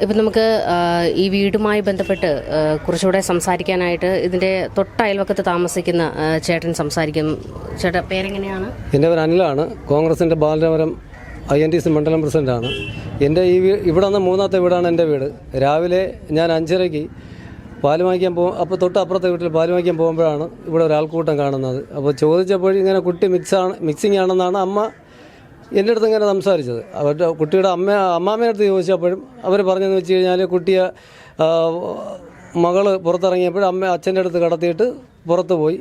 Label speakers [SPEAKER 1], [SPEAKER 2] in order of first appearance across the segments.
[SPEAKER 1] ഇപ്പം നമുക്ക് ഈ വീടുമായി ബന്ധപ്പെട്ട് കുറച്ചുകൂടെ സംസാരിക്കാനായിട്ട് ഇതിൻ്റെ തൊട്ടയൽവക്കത്ത് താമസിക്കുന്ന ചേട്ടൻ സംസാരിക്കും. ചേട്ടാ, പേരെങ്ങനെയാണ്?
[SPEAKER 2] എൻ്റെ പേര് അനിലാണ്. കോൺഗ്രസിൻ്റെ ബാലരാമപുരം INTC മണ്ഡലം പ്രസിഡൻ്റാണ്. എൻ്റെ ഇവിടെ നിന്ന് മൂന്നാമത്തെ വീടാണ് എൻ്റെ വീട്. രാവിലെ ഞാൻ 5:30 പാല് വാങ്ങിക്കാൻ അപ്പോൾ തൊട്ടപ്പുറത്തെ വീട്ടിൽ പാല് വാങ്ങിക്കാൻ പോകുമ്പോഴാണ് ഇവിടെ ഒരാൾക്കൂട്ടം കാണുന്നത്. അപ്പോൾ ചോദിച്ചപ്പോൾ ഇങ്ങനെ കുട്ടി മിക്സിങ് ആണെന്നാണ് അമ്മ എൻ്റെ അടുത്ത് ഇങ്ങനെ സംസാരിച്ചത്. അവരുടെ കുട്ടിയുടെ അമ്മാമ്മയുടെ അടുത്ത് ചോദിച്ചപ്പോഴും അവർ പറഞ്ഞതെന്ന് വെച്ച് കഴിഞ്ഞാൽ കുട്ടിയെ മകള് പുറത്തിറങ്ങിയപ്പോൾ അച്ഛൻ്റെ അടുത്ത് കടത്തിയിട്ട് പുറത്ത് പോയി,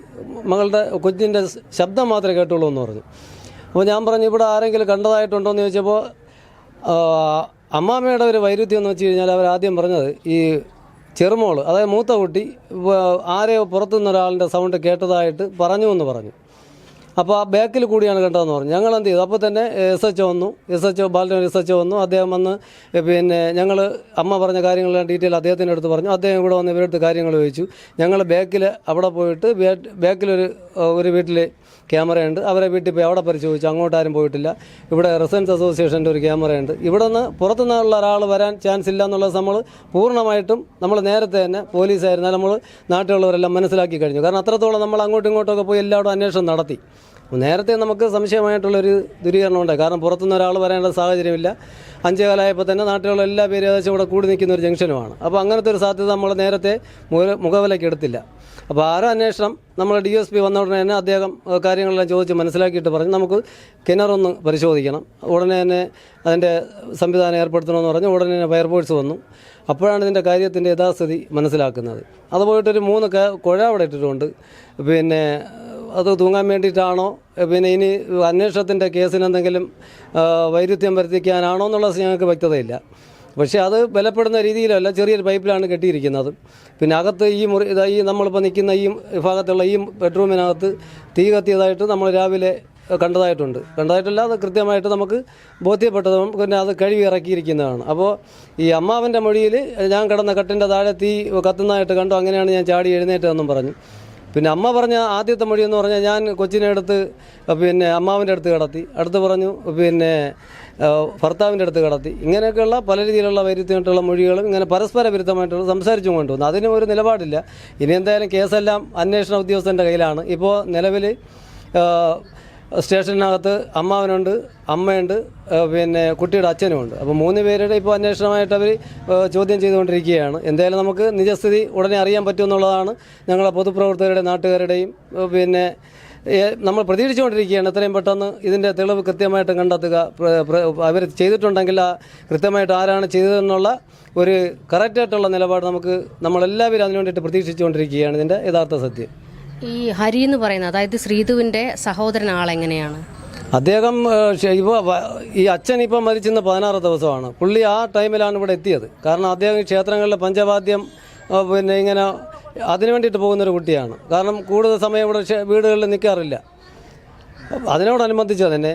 [SPEAKER 2] മകളുടെ കുഞ്ഞിൻ്റെ ശബ്ദം മാത്രമേ കേട്ടുള്ളൂ എന്ന് പറഞ്ഞു. അപ്പോൾ ഞാൻ പറഞ്ഞു ഇവിടെ ആരെങ്കിലും കണ്ടതായിട്ടുണ്ടോ എന്ന് ചോദിച്ചപ്പോൾ അമ്മാമ്മയുടെ ഒരു വൈരുദ്ധ്യം എന്ന് വെച്ച് കഴിഞ്ഞാൽ അവരാദ്യം പറഞ്ഞത് ഈ ചെറുമോള്, അതായത് മൂത്ത കുട്ടി ആരെയോ പുറത്തുനിന്ന് ഒരാളിൻ്റെ സൗണ്ട് കേട്ടതായിട്ട് പറഞ്ഞു എന്ന് പറഞ്ഞു. അപ്പോൾ ആ ബാക്കിൽ കൂടിയാണ് കണ്ടതെന്ന് പറഞ്ഞു. ഞങ്ങൾ എന്ത് ചെയ്തു, അപ്പോൾ തന്നെ SHO വന്നു, ബാലരാമപുരം SHO വന്നു. അദ്ദേഹം വന്ന് പിന്നെ ഞങ്ങൾ അമ്മ പറഞ്ഞ കാര്യങ്ങളെല്ലാം ഡീറ്റെയിൽ അദ്ദേഹത്തിൻ്റെ അടുത്ത് പറഞ്ഞു. അദ്ദേഹം ഇവിടെ വന്ന് ഇവരുടെ കാര്യങ്ങൾ ചോദിച്ചു. ഞങ്ങൾ ബാക്കിൽ അവിടെ പോയിട്ട് ബാക്കിലൊരു വീട്ടിൽ ക്യാമറയുണ്ട്, അവരെ വീട്ടിൽ പോയി അവിടെ പരിശോധിച്ചു. അങ്ങോട്ടാരും പോയിട്ടില്ല. ഇവിടെ റെസിഡൻസ് അസോസിയേഷൻ്റെ ഒരു ക്യാമറയുണ്ട്. ഇവിടെ നിന്ന് പുറത്തുനിന്നുള്ള ഒരാൾ വരാൻ ചാൻസ് ഇല്ല എന്നുള്ളത് നമ്മൾ പൂർണ്ണമായിട്ടും നമ്മൾ നേരത്തെ തന്നെ പോലീസായിരുന്നാൽ നമ്മൾ നാട്ടിലുള്ളവരെല്ലാം മനസ്സിലാക്കി കഴിഞ്ഞു. കാരണം അത്രത്തോളം നമ്മൾ അങ്ങോട്ടും ഇങ്ങോട്ടൊക്കെ പോയി എല്ലാവരും അന്വേഷണം നടത്തി. നേരത്തെ നമുക്ക് സംശയമായിട്ടുള്ളൊരു ദുരീകരണം ഉണ്ടായി. കാരണം പുറത്തുനിന്ന് ഒരാൾ വരേണ്ട സാഹചര്യമില്ല. 5:15 തന്നെ നാട്ടിലുള്ള എല്ലാ പേരും ഏകദേശം ഇവിടെ കൂടി നിൽക്കുന്ന ഒരു ജംഗ്ഷനുമാണ്. അപ്പോൾ അങ്ങനത്തെ ഒരു സാധ്യത നമ്മൾ നേരത്തെ മുഖവിലേക്ക് എടുത്തില്ല. അപ്പോൾ അന്വേഷണം നമ്മൾ DSP വന്ന ഉടനെ തന്നെ അദ്ദേഹം കാര്യങ്ങളെല്ലാം ചോദിച്ച് മനസ്സിലാക്കിയിട്ട് പറഞ്ഞു നമുക്ക് കിണറൊന്ന് പരിശോധിക്കണം, ഉടനെ തന്നെ അതിൻ്റെ സംവിധാനം ഏർപ്പെടുത്തണമെന്ന് പറഞ്ഞ് ഉടനെ തന്നെ ഫയർഫോഴ്സ് വന്നു. അപ്പോഴാണ് ഇതിൻ്റെ കാര്യത്തിൻ്റെ യഥാസ്ഥിതി മനസ്സിലാക്കുന്നത്. അത് പോയിട്ടൊരു 3 കുഴ അവിടെ ഇട്ടിട്ടുണ്ട്. പിന്നെ അത് തൂങ്ങാൻ വേണ്ടിയിട്ടാണോ, പിന്നെ ഇനി അന്വേഷണത്തിൻ്റെ കേസിന് എന്തെങ്കിലും വൈരുദ്ധ്യം വരുത്തിക്കാനാണോ എന്നുള്ളത് ഞങ്ങൾക്ക് വ്യക്തതയില്ല. പക്ഷേ അത് ബലപ്പെടുന്ന രീതിയിലല്ല, ചെറിയൊരു പൈപ്പിലാണ് കെട്ടിയിരിക്കുന്നത്. പിന്നെ അകത്ത് ഈ നമ്മളിപ്പോൾ നിൽക്കുന്ന ഈ ഭാഗത്തുള്ള ഈ ബെഡ്റൂമിനകത്ത് തീ കത്തിയതായിട്ട് നമ്മൾ രാവിലെ കണ്ടതായിട്ടില്ല. അത് കൃത്യമായിട്ട് നമുക്ക് ബോധ്യപ്പെട്ടതും പിന്നെ അത് കഴുകി ഇറക്കിയിരിക്കുന്നതാണ്. അപ്പോൾ ഈ അമ്മാവൻ്റെ മൊഴിയിൽ ഞാൻ കിടന്ന കട്ടിൻ്റെ താഴെ തീ കത്തുന്നതായിട്ട് കണ്ടു, അങ്ങനെയാണ് ഞാൻ ചാടി എഴുന്നേറ്റതെന്നും പറഞ്ഞു. പിന്നെ അമ്മ പറഞ്ഞ ആദ്യത്തെ മൊഴി എന്ന് പറഞ്ഞാൽ ഞാൻ കൊച്ചിനെ അടുത്ത് പിന്നെ അമ്മാവിൻ്റെ അടുത്ത് കടത്തി, അടുത്ത് പറഞ്ഞു പിന്നെ ഭർത്താവിൻ്റെ അടുത്ത് കടത്തി. ഇങ്ങനെയൊക്കെയുള്ള പല രീതിയിലുള്ള വൈരുദ്ധ്യമായിട്ടുള്ള മൊഴികളും ഇങ്ങനെ പരസ്പര വിരുദ്ധമായിട്ടുള്ള സംസാരിച്ചു കൊണ്ടുവന്നു. അതിനും ഒരു നിലപാടില്ല. ഇനി എന്തായാലും കേസെല്ലാം അന്വേഷണ ഉദ്യോഗസ്ഥൻ്റെ കയ്യിലാണ്. ഇപ്പോൾ നിലവിൽ സ്റ്റേഷനകത്ത് അമ്മാവനുണ്ട്, അമ്മയുണ്ട്, പിന്നെ കുട്ടിയുടെ അച്ഛനുമുണ്ട്. അപ്പോൾ 3 പേരുടെ ഇപ്പോൾ അന്വേഷണമായിട്ട് അവർ ചോദ്യം ചെയ്തുകൊണ്ടിരിക്കുകയാണ്. എന്തായാലും നമുക്ക് നിജസ്ഥിതി ഉടനെ അറിയാൻ പറ്റുമെന്നുള്ളതാണ് ഞങ്ങളെ പൊതുപ്രവർത്തകരുടെയും നാട്ടുകാരുടെയും പിന്നെ നമ്മൾ പ്രതീക്ഷിച്ചുകൊണ്ടിരിക്കുകയാണ്. എത്രയും പെട്ടെന്ന് ഇതിൻ്റെ തെളിവ് കൃത്യമായിട്ട് കണ്ടെത്തുക. അവർ ചെയ്തിട്ടുണ്ടെങ്കിൽ കൃത്യമായിട്ട് ആരാണ് ചെയ്തതെന്നുള്ള ഒരു കറക്റ്റായിട്ടുള്ള നിലപാട് നമ്മളെല്ലാവരും അതിനു വേണ്ടിയിട്ട് പ്രതീക്ഷിച്ചുകൊണ്ടിരിക്കുകയാണ്. ഇതിൻ്റെ യഥാർത്ഥ സത്യം.
[SPEAKER 1] ഈ ഹരി എന്ന് പറയുന്നത്, അതായത് ശ്രീധുവിൻ്റെ സഹോദരൻ, ആളെങ്ങനെയാണ്?
[SPEAKER 2] അദ്ദേഹം ഈ അച്ഛൻ ഇപ്പം മരിച്ചിന്ന് 16 ദിവസമാണ്. പുള്ളി ആ ടൈമിലാണ് ഇവിടെ എത്തിയത്. കാരണം അദ്ദേഹം ക്ഷേത്രങ്ങളിലെ പഞ്ചവാദ്യം പിന്നെ ഇങ്ങനെ അതിനു വേണ്ടിയിട്ട് പോകുന്നൊരു കുട്ടിയാണ്. കാരണം കൂടുതൽ സമയം ഇവിടെ വീടുകളിൽ നിൽക്കാറില്ല. അതിനോടനുബന്ധിച്ച് തന്നെ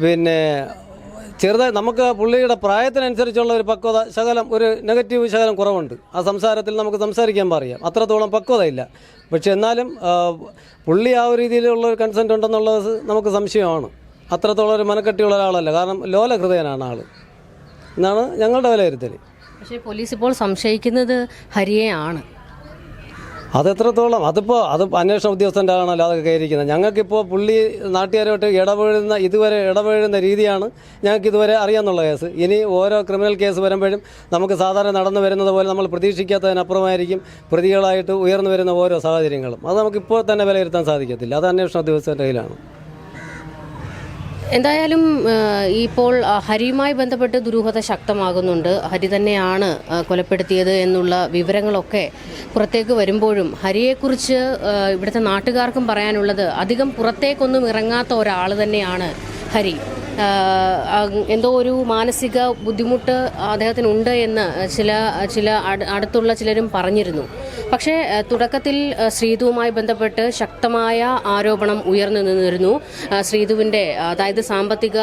[SPEAKER 2] പിന്നെ ചെറുതായി നമുക്ക് പുള്ളിയുടെ പ്രായത്തിനനുസരിച്ചുള്ള ഒരു പക്വത ഒരു നെഗറ്റീവ് ശകലം കുറവുണ്ട്. ആ സംസാരത്തിൽ നമുക്ക് സംസാരിക്കാൻ പറയാം, അത്രത്തോളം പക്വതയില്ല. പക്ഷെ എന്നാലും പുള്ളി ആ ഒരു രീതിയിലുള്ള ഒരു കൺസെൻറ്റ് ഉണ്ടെന്നുള്ളത് നമുക്ക് സംശയമാണ്. അത്രത്തോളം ഒരു മനക്കെട്ടിയുള്ള ഒരാളല്ല. കാരണം ലോലഹൃദയനാണ് ആൾ എന്നാണ് ഞങ്ങളുടെ വിലയിരുത്തൽ.
[SPEAKER 1] പക്ഷേ പോലീസ് ഇപ്പോൾ സംശയിക്കുന്നത് ഹരിയെ ആണ്.
[SPEAKER 2] അതെത്രത്തോളം അത് അന്വേഷണ ഉദ്യോഗസ്ഥൻ്റെ ആണല്ലോ അതൊക്കെ കയറിയിരിക്കുന്നത്. ഞങ്ങൾക്കിപ്പോൾ പുള്ളി നാട്ടുകാരുമായിട്ട് ഇതുവരെ ഇടപഴകുന്ന രീതിയാണ് ഞങ്ങൾക്ക് ഇതുവരെ അറിയാമെന്നുള്ള കേസ്. ഇനി ഓരോ ക്രിമിനൽ കേസ് വരുമ്പോഴും നമുക്ക് സാധാരണ നടന്നു വരുന്നത് പോലെ നമ്മൾ പ്രതീക്ഷിക്കാത്തതിനപ്പുറമായിരിക്കും പ്രതികളായിട്ട് ഉയർന്നു വരുന്ന ഓരോ സാഹചര്യങ്ങളും. അത് നമുക്കിപ്പോൾ തന്നെ വിലയിരുത്താൻ സാധിക്കത്തില്ല. അത് അന്വേഷണ ഉദ്യോഗസ്ഥൻ്റെ കയ്യിലാണ്.
[SPEAKER 1] എന്തായാലും ഇപ്പോൾ ഹരിയുമായി ബന്ധപ്പെട്ട് ദുരൂഹത ശക്തമാകുന്നുണ്ട്. ഹരി തന്നെയാണ് കൊലപ്പെടുത്തിയത് എന്നുള്ള വിവരങ്ങളൊക്കെ പുറത്തേക്ക് വരുമ്പോഴും ഹരിയെക്കുറിച്ച് ഇവിടുത്തെ നാട്ടുകാർക്കും പറയാനുള്ളത് അധികം പുറത്തേക്കൊന്നും ഇറങ്ങാത്ത ഒരാൾ തന്നെയാണ് ഹരി. എന്തോ ഒരു മാനസിക ബുദ്ധിമുട്ട് അദ്ദേഹത്തിനുണ്ട് എന്ന് ചില അടുത്തുള്ള ചിലരും പറഞ്ഞിരുന്നു. പക്ഷേ തുടക്കത്തിൽ ശ്രീധുവുമായി ബന്ധപ്പെട്ട് ശക്തമായ ആരോപണം ഉയർന്നു നിന്നിരുന്നു. ശ്രീധുവിൻ്റെ അതായത് സാമ്പത്തിക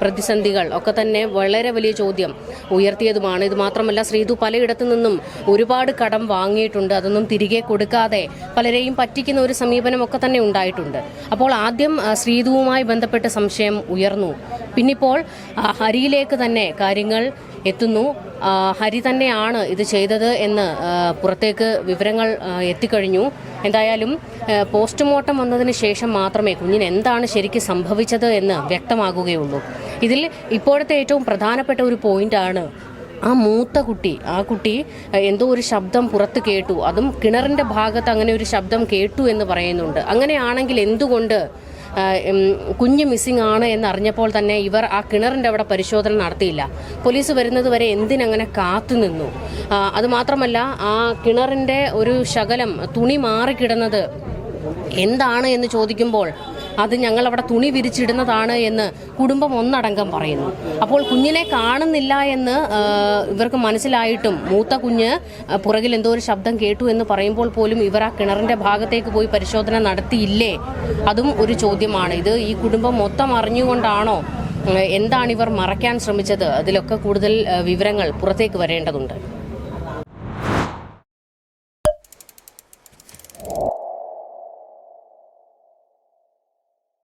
[SPEAKER 1] പ്രതിസന്ധികൾ ഒക്കെ തന്നെ വളരെ വലിയ ചോദ്യം ഉയർത്തിയതുമാണ്. ഇത് മാത്രമല്ല, ശ്രീധു പലയിടത്തു നിന്നും ഒരുപാട് കടം വാങ്ങിയിട്ടുണ്ട്. അതൊന്നും തിരികെ കൊടുക്കാതെ പലരെയും പറ്റിക്കുന്ന ഒരു സമീപനമൊക്കെ തന്നെ ഉണ്ടായിട്ടുണ്ട്. അപ്പോൾ ആദ്യം ശ്രീധുവുമായി ബന്ധപ്പെട്ട് സംശയം ഉയർന്നു. പിന്നിപ്പോൾ ഹരിയിലേക്ക് തന്നെ കാര്യങ്ങൾ എത്തുന്നു. ഹരി തന്നെയാണ് ഇത് ചെയ്തത് എന്ന് പുറത്തേക്ക് വിവരങ്ങൾ എത്തിക്കഴിഞ്ഞു. എന്തായാലും പോസ്റ്റ്മോർട്ടം വന്നതിന് ശേഷം മാത്രമേ കുഞ്ഞിന് എന്താണ് ശരിക്കും സംഭവിച്ചത് എന്ന് വ്യക്തമാകുകയുള്ളൂ. ഇതിൽ ഇപ്പോഴത്തെ ഏറ്റവും പ്രധാനപ്പെട്ട ഒരു പോയിന്റാണ് ആ മൂത്ത കുട്ടി. ആ കുട്ടി എന്തോ ഒരു ശബ്ദം പുറത്ത് കേട്ടു, അതും കിണറിൻ്റെ ഭാഗത്ത് അങ്ങനെ ഒരു ശബ്ദം കേട്ടു എന്ന് പറയുന്നുണ്ട്. അങ്ങനെയാണെങ്കിൽ എന്തുകൊണ്ട് കുഞ്ഞ് മിസ്സിംഗ് ആണ് എന്നറിഞ്ഞപ്പോൾ തന്നെ ഇവർ ആ കിണറിൻ്റെ അവിടെ പരിശോധന നടത്തിയില്ല? പോലീസ് വരുന്നത് വരെ എന്തിനങ്ങനെ കാത്തുനിന്നു? അതുമാത്രമല്ല, ആ കിണറിൻ്റെ ഒരു ശകലം തുണി മാറിക്കിടന്നത് എന്താണ് എന്ന് ചോദിക്കുമ്പോൾ അത് ഞങ്ങളവിടെ തുണി വിരിച്ചിടുന്നതാണ് എന്ന് കുടുംബം ഒന്നടങ്കം പറയുന്നു. അപ്പോൾ കുഞ്ഞിനെ കാണുന്നില്ല എന്ന് ഇവർക്ക് മനസ്സിലായിട്ടും മൂത്ത കുഞ്ഞ് പുറകിൽ എന്തോ ഒരു ശബ്ദം കേട്ടു എന്ന് പറയുമ്പോൾ പോലും ഇവർ ആ കിണറിൻ്റെ ഭാഗത്തേക്ക് പോയി പരിശോധന നടത്തിയില്ലേ? അതും ഒരു ചോദ്യമാണ്. ഇത് ഈ കുടുംബം മൊത്തം അറിഞ്ഞുകൊണ്ടാണോ? എന്താണ് ഇവർ മറയ്ക്കാൻ ശ്രമിച്ചത്? അതിലൊക്കെ കൂടുതൽ വിവരങ്ങൾ പുറത്തേക്ക് വരേണ്ടതുണ്ട്.